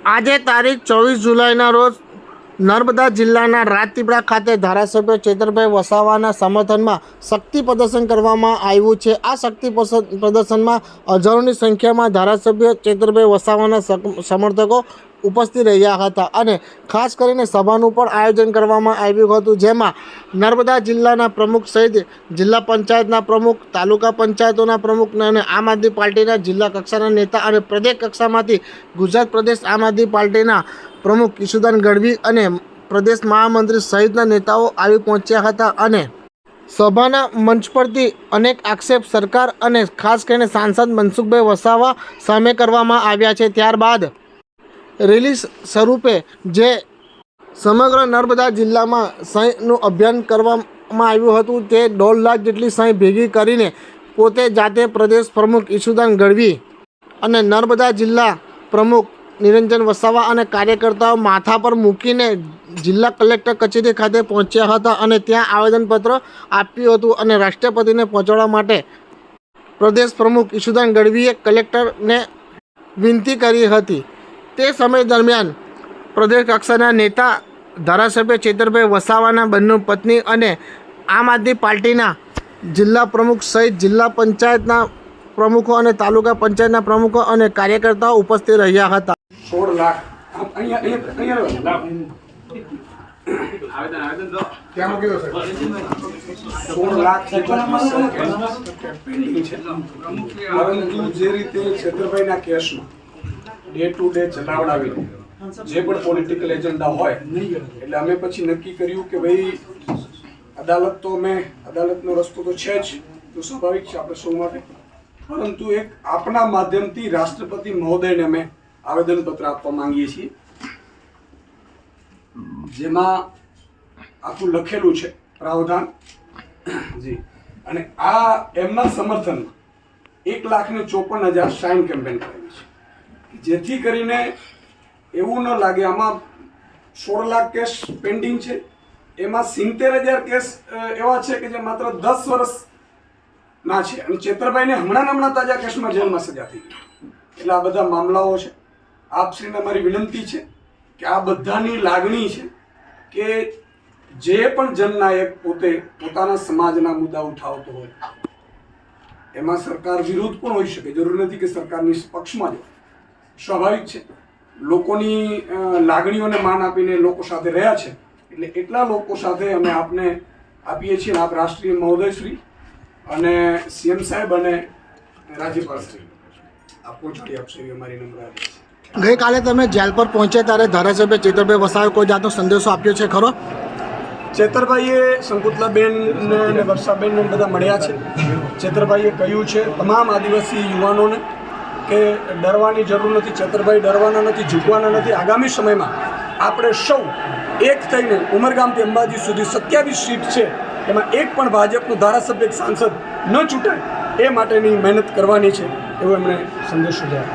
આજે તારીખ 24 જુલાઈના રોજ નર્મદા જિલ્લાના રાજપીપળા ખાતે ધારાસભ્ય ચેતરભાઈ વસાવાના સમર્થનમાં શક્તિ પ્રદર્શન કરવામાં આવ્યું છે। આ શક્તિ પ્રદર્શનમાં હજારોની સંખ્યામાં ધારાસભ્ય ચેતરભાઈ વસાવાના સમર્થકો ઉપસ્થિત રહ્યા હતા અને ખાસ કરીને સભાનું પણ આયોજન કરવામાં આવ્યું હતું, જેમાં નર્મદા જિલ્લાના પ્રમુખ સહિત જિલ્લા પંચાયતના પ્રમુખ, તાલુકા પંચાયતોના પ્રમુખ અને આમ આદમી પાર્ટીના જિલ્લા કક્ષાના નેતા અને પ્રદેશ કક્ષામાંથી ગુજરાત પ્રદેશ આમ આદમી પાર્ટીના પ્રમુખ ઈશુદાન ગઢવી અને પ્રદેશ મહામંત્રી સહિતના નેતાઓ આવી પહોંચ્યા હતા અને સભાના મંચ પરથી અનેક આક્ષેપ સરકાર અને ખાસ કરીને સાંસદ મનસુખભાઈ વસાવા સામે કરવામાં આવ્યા છે। ત્યારબાદ રેલી સ્વરૂપે જે સમગ્ર નર્મદા જિલ્લામાં સહીનું અભિયાન કરવામાં આવ્યું હતું, તે 1.5 લાખ જેટલી સહી ભેગી કરીને પોતે જાતે પ્રદેશ પ્રમુખ ઈશુદાન ગઢવી અને નર્મદા જિલ્લા પ્રમુખ નિરંજન વસાવા અને કાર્યકર્તાઓ માથા પર મૂકીને જિલ્લા કલેક્ટર કચેરી ખાતે પહોંચ્યા હતા અને ત્યાં આવેદનપત્ર આપ્યું હતું અને રાષ્ટ્રપતિને પહોંચાડવા માટે પ્રદેશ પ્રમુખ ઈશુદાન ગઢવીએ કલેક્ટરને વિનંતી કરી હતી। તે સમય દરમિયાન પ્રદેશ કક્ષાના નેતા ધારાસભ્ય ચેતરભાઈ વસાવાના બંને પત્ની અને આમ આદમી પાર્ટીના જિલ્લા પ્રમુખ સહિત જિલ્લા પંચાયતના પ્રમુખો અને તાલુકા પંચાયતના પ્રમુખો અને કાર્યકર્તાઓ ઉપસ્થિત રહ્યા હતા। 16 લાખ પરંતુ જે રીતે છેતરભાઈના કેસમાં ડે ટુ ડે ચલાવડાવીને જે પણ પોલિટિકલ એજન્ડા હોય એટલે અમે પછી નક્કી કર્યું કે ભાઈ અદાલતનો રસ્તો તો છે જ, તો સ્વાભાવિક છે આપણે સૌ માટે, પરંતુ એક આપણા માધ્યમથી રાષ્ટ્રપતિ મહોદયને અમે આવેદનપત્ર આપવા માંગીએ છીએ, જેમાં આખું લખેલું છે પ્રાવધાન જી, અને આ એમના સમર્થનમાં 1,54,000 સાઇન કેમ્પેન કરેલી છે, જેથી કરીને એવું ન લાગે આમાં 16 લાખ કેસ પેન્ડિંગ છે, એમાં 70,000 કેસ એવા છે કે જે માત્ર 10 વર્ષના છે અને ચેતરભાઈને હમણાં તાજા કેસમાં જેલમાં સજા થઈ ગઈ। એટલે આ બધા મામલાઓ છે। આપશ્રીને મારી વિનંતી છે કે આ બધાની લાગણી છે કે જે પણ જનનાયક પોતે પોતાના સમાજના મુદ્દા ઉઠાવતો હોય એમાં સરકાર વિરુદ્ધ પણ હોઈ શકે, જરૂર નથી કે સરકારની પક્ષમાં જ, સ્વાભાવિક છે, લોકોની લાગણીઓને માન આપીને લોકો સાથે રહ્યા છે, એટલે એટલા લોકો સાથે અમે આપને આપીએ છીએ। આપ રાષ્ટ્રીય મહોદયશ્રી અને સીએમ સાહેબ અને રાજ્યપાલશ્રી આપ પહોંચાડી આપશો એવી અમારી નમ્ર આગ્રહ છે। ગઈકાલે તમે જેલ પર પહોંચ્યા ત્યારે ધારાસભ્ય ચેતરભાઈ વસાવાએ કોઈ જાતનો સંદેશો આપ્યો છે ખરો? ચેતરભાઈએ સંકુતલાબેન અને વર્ષાબેન બધા મળ્યા છે। ચેતરભાઈએ કહ્યું છે તમામ આદિવાસી યુવાનોને કે ડરવાની જરૂર નથી, ચેતરભાઈ ડરવાના નથી, ઝૂકવાના નથી। આગામી સમયમાં આપણે સૌ એક થઈને ઉમરગામથી અંબાજી સુધી 27 સીટ છે, એમાં એક પણ ભાજપનો ધારાસભ્ય સાંસદ ન ચૂંટાય એ માટેની મહેનત કરવાની છે, એવો એમણે સંદેશો આપ્યો।